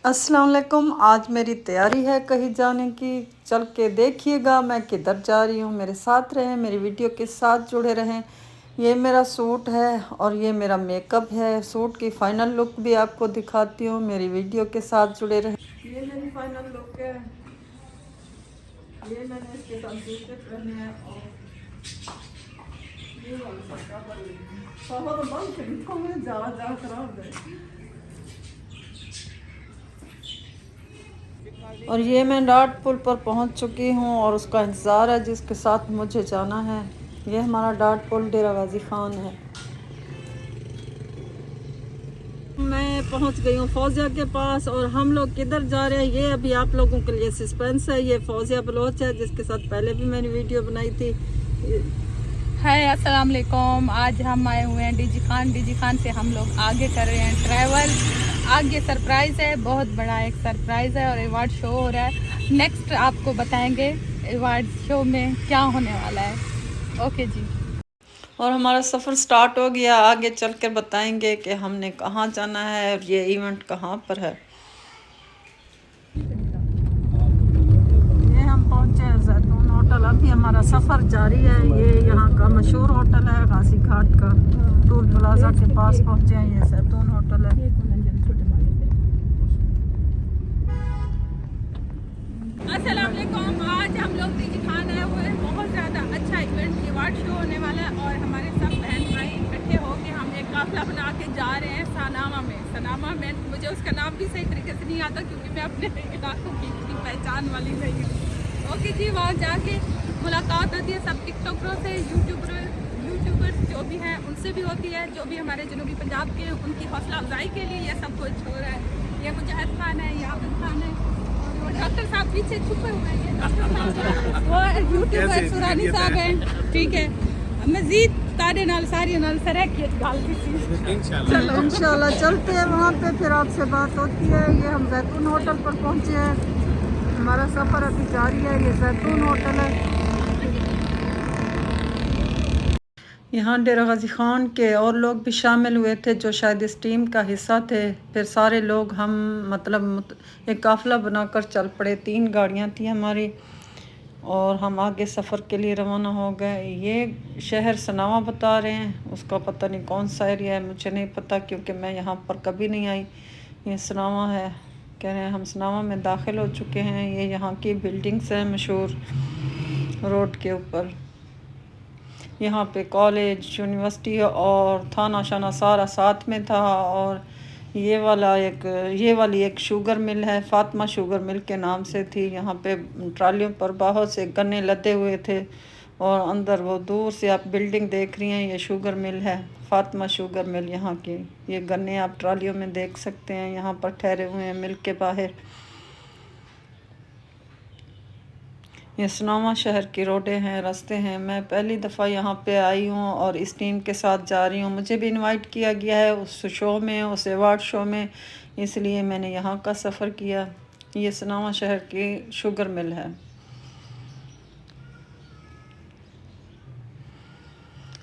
अस्सलाम वालेकुम। आज मेरी तैयारी है कहीं जाने की। चल के देखिएगा मैं किधर जा रही हूँ। मेरे साथ रहें, मेरी वीडियो के साथ जुड़े रहें। ये मेरा सूट है और ये मेरा मेकअप है। सूट की फ़ाइनल लुक भी आपको दिखाती हूँ। मेरी वीडियो के साथ जुड़े रहें। ये मेरी फ़ाइनल लुक है। ये मैंने इसके साथ जूते पहने हैं और ये वाला पापा तो बहुत खरीदो में जा खराब है। और ये मैं डाट पुल पर पहुंच चुकी हूं और उसका इंतज़ार है जिसके साथ मुझे जाना है। ये हमारा डाट पुल डेरा गाजी खान है। मैं पहुंच गई हूं फौजिया के पास और हम लोग किधर जा रहे हैं ये अभी आप लोगों के लिए सस्पेंस है। ये फौजिया बलोच है जिसके साथ पहले भी मैंने वीडियो बनाई थी। हाय अस्सलाम वालेकुम। आज हम आए हुए हैं डीजी खान से हम लोग आगे कर रहे हैं ट्रैवल। आगे सरप्राइज़ है, बहुत बड़ा एक सरप्राइज़ है और अवार्ड शो हो रहा है। नेक्स्ट आपको बताएंगे अवार्ड शो में क्या होने वाला है। ओके जी। और हमारा सफ़र स्टार्ट हो गया। आगे चल कर बताएंगे कि हमने कहाँ जाना है और ये इवेंट कहाँ पर है। ये हम पहुँचे हैं जैतून होटल। अभी हमारा सफ़र जारी है। ये यहाँ का मशहूर होटल है गाजी घाट का। टोल प्लाजा के पास पहुँचे हैं। ये जैतून होटल है। अस्सलाम वालेकुम। आज हम लोग डीजी खान आए हुए हैं। बहुत ज़्यादा अच्छा इवेंट अवार्ड शो होने वाला है और हमारे सब बहन भाई इकट्ठे होकर हम एक काफिला बना के जा रहे हैं सनामा में। मुझे उसका नाम भी सही तरीके से नहीं आता क्योंकि मैं अपने इलाकों की इतनी पहचान वाली नहीं हूँ। ओके जी, वहाँ जाके मुलाकात होती है सब टिकटॉकरों से, यूट्यूबर्स जो भी हैं उनसे भी होती है। जो भी हमारे जनूबी पंजाब के उनकी हौसला अफजाई के लिए ये सब कुछ हो रहा है। ये मुजाहिद खान है, याकूब खान है और डॉक्टर साहब पीछे छुपे हुए हैं। वो यूट्यूबर सुरानी साहब हैं। ठीक है, मजीद तारे नाल सारी नाल सरक के गाल चलो इंशाल्लाह चलते हैं वहाँ पे, फिर आपसे बात होती है। ये हम जैतून होटल पर पहुँचे हैं। हमारा सफ़र अभी जारी है। ये जैतून होटल है। यहाँ डेरा गाजी खान के और लोग भी शामिल हुए थे जो शायद इस टीम का हिस्सा थे। फिर सारे लोग हम एक काफ़िला बनाकर चल पड़े। 3 गाड़ियाँ थी हमारी और हम आगे सफ़र के लिए रवाना हो गए। ये शहर सनावा बता रहे हैं, उसका पता नहीं कौन सा एरिया है, मुझे नहीं पता क्योंकि मैं यहाँ पर कभी नहीं आई। ये सनावा है, कह रहे हैं हम सनावा में दाखिल हो चुके हैं। ये यहाँ की बिल्डिंग्स हैं मशहूर रोड के ऊपर। यहाँ पे कॉलेज, यूनिवर्सिटी और थाना शाना सारा साथ में था। और ये वाली एक शुगर मिल है, फातिमा शुगर मिल के नाम से थी। यहाँ पे ट्रालियों पर बहुत से गन्ने लदे हुए थे और अंदर वो दूर से आप बिल्डिंग देख रही हैं, ये शुगर मिल है, फातिमा शुगर मिल यहाँ की। ये गन्ने आप ट्रालियों में देख सकते हैं, यहाँ पर ठहरे हुए हैं मिल के बाहर। ये सनावा शहर की रोडें हैं, रास्ते हैं। मैं पहली दफ़ा यहाँ पे आई हूँ और इस टीम के साथ जा रही हूँ। मुझे भी इनवाइट किया गया है उस शो में, उस अवार्ड शो में, इसलिए मैंने यहाँ का सफ़र किया। ये सनावा शहर की शुगर मिल है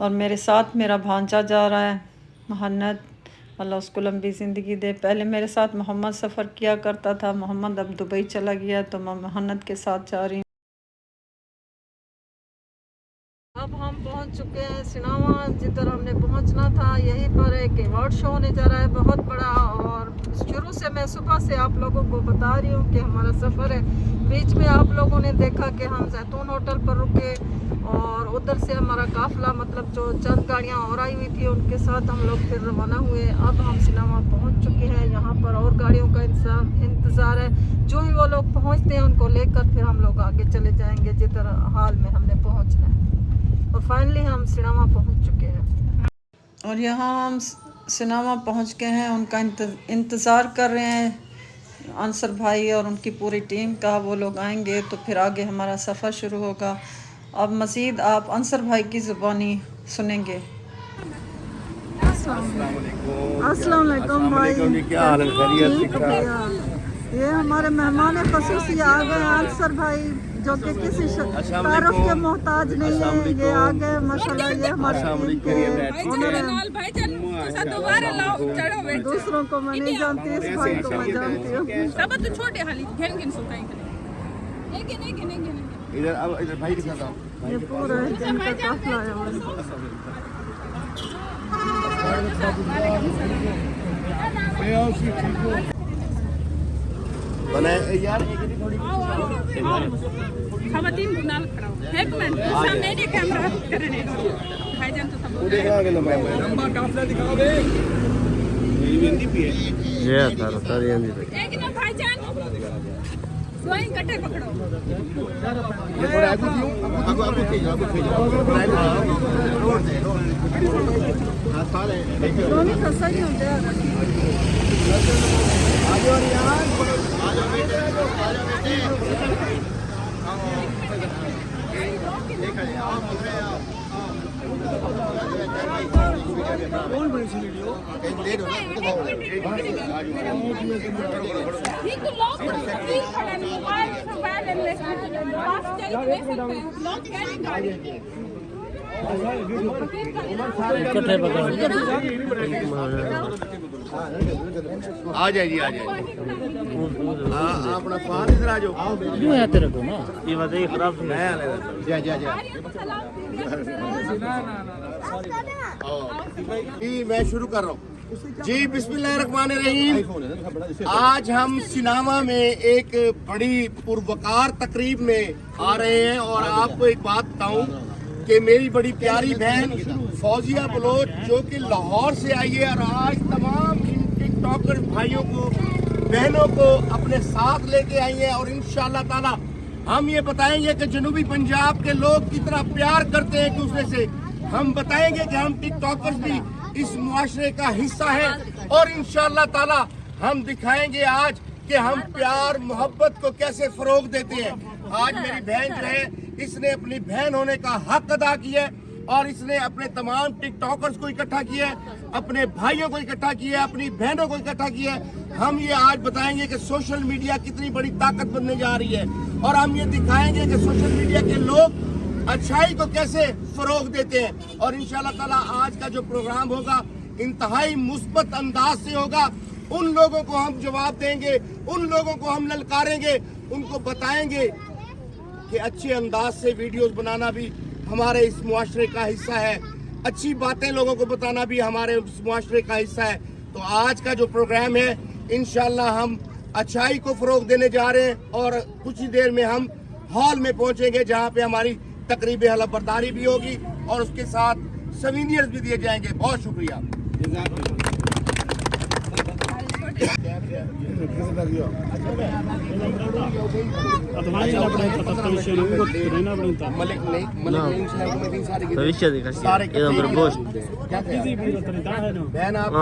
और मेरे साथ मेरा भांजा जा रहा है मोहन्नद, अल्लाह उसको लंबी ज़िंदगी दे। पहले मेरे साथ मोहम्मद सफ़र किया करता था, मोहम्मद अब दुबई चला गया तो मैं मोहन्नद के साथ जा रही हूँ। अब हम पहुंच चुके हैं सनावा, जिधर हमने पहुंचना था। यहीं पर एक अवार्ड शो होने जा रहा है बहुत बड़ा। और शुरू से मैं सुबह से आप लोगों को बता रही हूँ कि हमारा सफ़र है। बीच में आप लोगों ने देखा कि हम जैतून होटल पर रुके और उधर से हमारा काफ़िला जो चंद गाड़ियाँ और आई हुई थी उनके साथ हम लोग फिर रवाना हुए। अब हम सनावा पहुँच चुके हैं। यहाँ पर और गाड़ियों का इंतज़ार है। जो ही वो लोग पहुँचते हैं उनको लेकर फिर हम लोग आगे चले जाएंगे जिधर हाल में हमने पहुँचना है। और फाइनली हम सनावा पहुंच चुके हैं और यहाँ हम सनावा पहुंच गए हैं। उनका इंतज़ार कर रहे हैं अंसर भाई और उनकी पूरी टीम का। वो लोग आएंगे तो फिर आगे हमारा सफ़र शुरू होगा। अब मज़ीद आप अंसर भाई की ज़ुबानी सुनेंगे। अस्सलाम वालेकुम भाई, क्या हाल है? ये हमारे मेहमान ख़ुसूसी आ गए अंसर भाई जो कि किसी तारफ के मोहताज नहीं है। ये आ गए माशाल्लाह। ये हमारे तुसा दोबारा लाओ चढ़ो बैठ दूसरों को मैं नहीं जानती, इस भाई को मैं जानती हूँ। सब तो छोटे हाली घेन घेन सुताई करे इधर अब इधर भाई के साथ आओ। ये पूरा है दिन का काफला है हमारा। बनाए यार खवतीन गुनाल खड़ा हो एक मिनट दूसरा मेरे कैमरा करने दो भाईजान तो सब लंबा काफला दिखाओगे मेरी बिंदी भी है ये था सारी आंधी पे एक ना भाईजान सोई कटे पकड़ो ये थोड़ा आगू क्यों आगू आगू के जाओ रोड दे हां साले दोनों का सही होते हैं। आगे और यार आ जाओ बेटे आ जाओ बेटे देखा जाए आप उधर आओ कौन बड़ी सी वीडियो एक लेट हो गया ठीक है लॉक ठीक खड़ा नहीं मोबाइल ले पास चाहिए देख सकते हैं लॉक क्या निकाले इकट्ठे पकड़ आ जाइए अपना पान इधर आ जाओ क्यों आते रखो ना ये बात है खराब मैं जा जी मैं शुरू कर रहा हूँ जी बिस्मिल्लाहिर्रहमानिर्रहीम। आज हम सिनामा में एक बड़ी पुरवकार तकरीब में आ रहे हैं और आपको एक बात बताऊं कि मेरी बड़ी प्यारी बहन फौजिया बलोच जो कि लाहौर से आई है और आज तमाम इन टिकटॉकर भाइयों को बहनों को अपने साथ लेके आई है और इंशाअल्लाह ताला हम ये बताएंगे कि जनूबी पंजाब के लोग कितना प्यार करते हैं एक दूसरे से। हम बताएंगे कि हम टिकटॉकर्स भी इस मुआशरे का हिस्सा है और इंशाअल्लाह ताला हम दिखाएंगे आज कि हम प्यार मोहब्बत को कैसे फरोग देते हैं। आज मेरी बहन जो है इसने अपनी बहन होने का हक अदा किया है और इसने अपने तमाम टिकटॉकर्स को इकट्ठा किया है, अपने भाइयों को इकट्ठा किया है, अपनी बहनों को इकट्ठा किया है। हम ये आज बताएंगे कि सोशल मीडिया कितनी बड़ी ताकत बनने जा रही है और हम ये दिखाएंगे कि सोशल मीडिया के लोग अच्छाई को कैसे फरोग देते हैं और इंशाल्लाह ताला आज का जो प्रोग्राम होगा इंतहाई मुस्बत अंदाज से होगा। उन लोगों को हम जवाब देंगे, उन लोगों को हम ललकारेंगे, उनको बताएंगे कि अच्छे अंदाज से वीडियोस बनाना भी हमारे इस मुआशरे का हिस्सा है, अच्छी बातें लोगों को बताना भी हमारे इस मुआशरे का हिस्सा है। तो आज का जो प्रोग्राम है इंशाल्लाह हम अच्छाई को फरोग देने जा रहे हैं और कुछ ही देर में हम हॉल में पहुंचेंगे जहां पे हमारी तकरीब हलफ बर्दारी भी होगी और उसके साथ सवीनियर्स भी दिए जाएंगे। बहुत शुक्रिया। भविष्य देखा एकदम प्रपोज बहन आप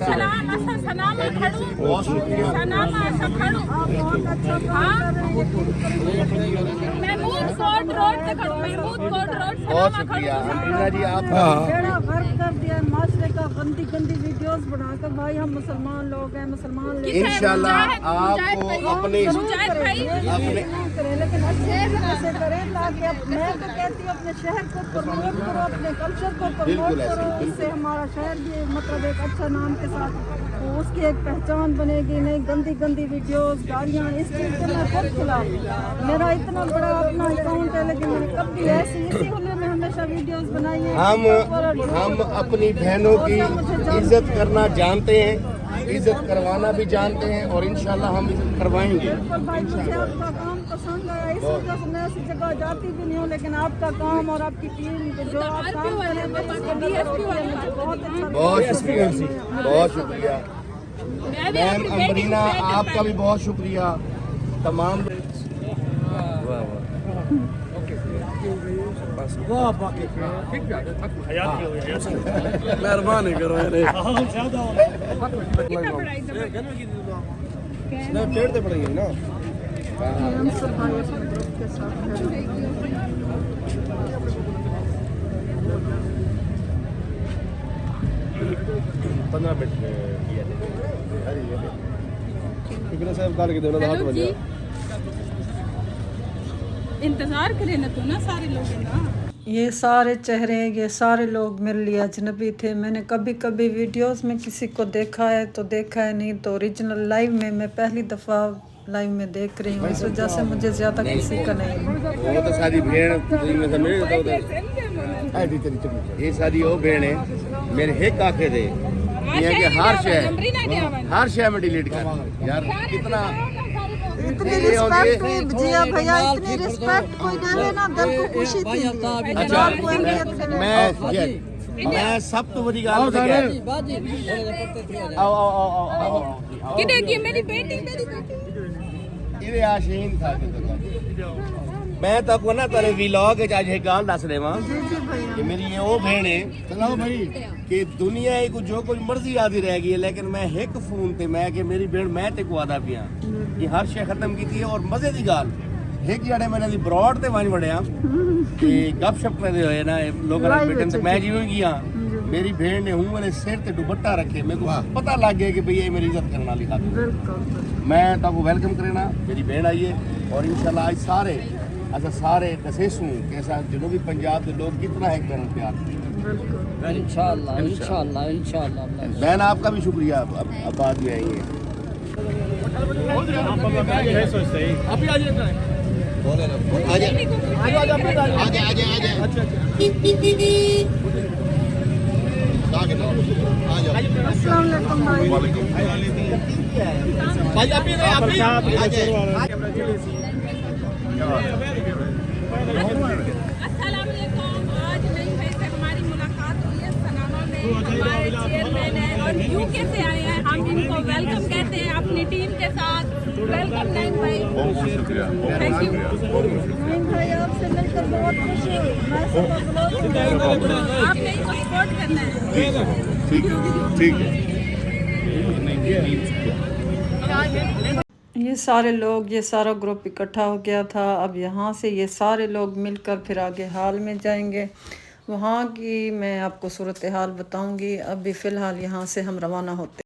सलाम असल सलाम खड़ू बहुत शुक्रिया। सलाम असल खड़ू महमूद कोट रोड से खड़ू महमूद कोट रोड बहुत शुक्रिया अमीना जी आपका बड़ा वर्क कर दिया माशरे का गंदी गंदी वीडियोस बनाकर। भाई हम मुसलमान लोग हैं, मुसलमान लोग इंशाल्लाह आपको अपने लेकिन अच्छे से करें ताकि मैं तो कहती हूँ अपने शहर को प्रमोट करो, अपने कल्चर को प्रमोट करो, इससे हमारा शहर भी मतलब एक अच्छा नाम के साथ तो उसकी एक पहचान बनेगी। नहीं गंदी गंदी वीडियोस गालियाँ, इस चीज़ के मैं खुद खिलाफ। मेरा इतना बड़ा अपना अकाउंट है लेकिन मैंने कभी ऐसी इसी हुल्ले में हमेशा वीडियोस बनाई है। हम अपनी बहनों की इज्जत करना जानते हैं, इज्जत करवाना भी जानते हैं और इंशाल्लाह हम इज्जत करवाएंगे। भाई मुझे आपका काम पसंद आया, इस वजह से मैं ऐसी जगह जाती भी नहीं हूँ लेकिन आपका काम और आपकी टीम जो आप काम कर रहे हैं मुझे बहुत अच्छा बहुत शुक्रिया, बहुत शुक्रिया मैम अमरीना, आपका भी बहुत शुक्रिया। तमाम मेहरबानी करो पेड़ पड़ेंगे ना हम सब भाई अपने ग्रुप के साथ हैं। 15 मिनट किया साहब गाल के दोनों हाथ इंतजार करें ना तो ना सारे लोग ना ये सारे चेहरे, ये सारे लोग मेरे लिए अजनबी थे। मैंने कभी कभी वीडियोस में किसी को देखा है तो देखा है, नहीं तो ओरिजिनल लाइव में मैं पहली दफ़ा लाइव में देख रही हूँ, इस वजह से मुझे ज़्यादा किसी का नहीं है। वो तो सारी भेड़ में से मिल जाता उधर। ये सारी वो भेड़ है मेरे हिक आखे थे ये कि हर शहर में डिलीट कर यार कितना इतनी रिस्पेक्ट जिया भैया, इतनी रिस्पेक्ट कोई ना लेना, दिल को खुशी थी। अच्छा मैं सब तो बड़ी गाल कि मेरी बेटी ये आशीन था मैं तो को ना तेरे व्लॉग च आज एक गाल दस देवा कि मेरी ये वो भेड़ है चलो भाई कि दुनिया को जो कुछ मर्जी आती रह गई है, लेकिन मैं एक फोन ते मैं कि मेरी भेड़ मैं ते को आदा पिया ये हर शे खत्म की थी। और मजे की गाल एक जड़े मैंने दी ब्रॉड ते वंज वड़िया कि गपशप करदे होए ना लोगों ने बेटन ते मैं जिवें गया मेरी भेड़ ने हूं वाले सिर ते दुपट्टा रखे, मेरे को पता लग गया कि भई ये मेरी इज्जत करने वाली खातिर। मैं तो वेलकम करना मेरी भेड़ आई है और इंशाल्लाह आज सारे अच्छा सारे दसेसू कैसा जनूबी पंजाब के लोग कितना है मेरा प्यार। इंशाल्लाह इंशाल्लाह इंशाल्लाह। बहन आपका भी शुक्रिया अब बात में आई है। अस्सलाम वालेकुम। आज नई भाई से हमारी मुलाकात हुई है सनामा में। हमारे चेयरमैन हैं और यूके से आए हैं, हम इनको वेलकम कहते हैं अपनी टीम के साथ। वेलकम नईम भाई। बहुत शुक्रिया थैंक यू। नईम भाई आपसे मिलकर बहुत खुशी हुई। आपने इनको सपोर्ट करना है। ठीक है ये सारे लोग, ये सारा ग्रुप इकट्ठा हो गया था। अब यहाँ से ये सारे लोग मिलकर फिर आगे हाल में जाएंगे। वहाँ की मैं आपको सूरत हाल बताऊंगी। अभी फ़िलहाल यहाँ से हम रवाना होते